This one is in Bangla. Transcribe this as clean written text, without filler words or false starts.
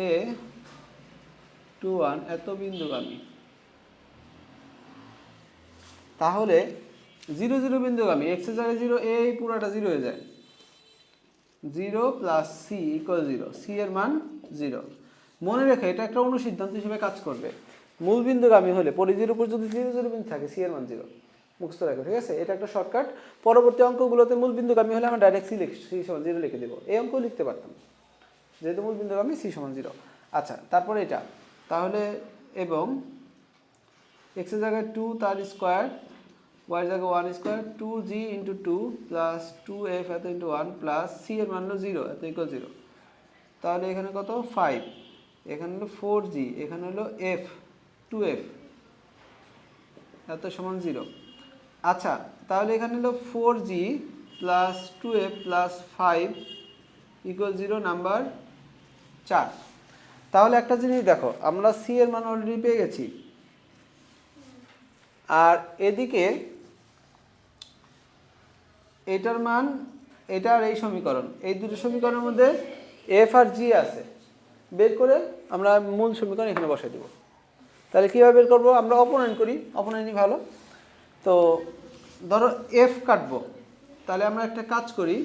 এ টু ওয়ান এত বিন্দুগামী, তাহলে 0 0 বিন্দুগামী, এক্সের জায়গায় 0, এই পুরাটা 0 হয়ে যায়। 0 প্লাস সি ইকুয়াল 0, সি এর মান 0। মনে রেখে এটা একটা অনুসিদ্ধান্ত হিসেবে কাজ করবে। মূল বিন্দুগামী হলে পরিধির উপর যদি 0 0 বিন্দু থাকে, সি এর মান 0। মুখস্থ রাখো, ঠিক আছে? এটা একটা শর্টকাট। পরবর্তী অঙ্কগুলোতে মূল বিন্দুগামী হলে আমরা ডাইরেক্ট সি সমান 0 লিখে দেবো। এই অঙ্ক লিখতে পারতাম, যেহেতু মূল বিন্দুগামী সি সমান 0। আচ্ছা, তারপরে এটা তাহলে, এবং এক্সের জায়গায় 2 তার স্কোয়ার, ওয়াই জায়গায় 1 square, 2g into 2 plus 2f এত ইন্টু 1 প্লাস সি এর মান হলো 0 এত ইকুয়াল 0। তাহলে এখানে কত 5, এখানে হলো 4g, এখানে হলো f 2f এত সমান 0। আচ্ছা, তাহলে এখানে হলো 4g plus 2f plus 5 equal 0, number 4। তাহলে একটা জিনিস দেখো, আমরা সি এর মান অলরেডি পেয়ে গেছি, আর এদিকে এটার মান, এটা আর এই সমীকরণ, এই দুটো সমীকরণের মধ্যে এফ আর জি আছে। বের করে আমরা মূল সমীকরণ এখানে বসাই দেব। তাহলে কীভাবে বের করবো? আমরা অপোনেন্ট করি, অপোনেন্টই ভালো। তো ধরো এফ কাটবো, তাহলে আমরা একটা কাজ করি,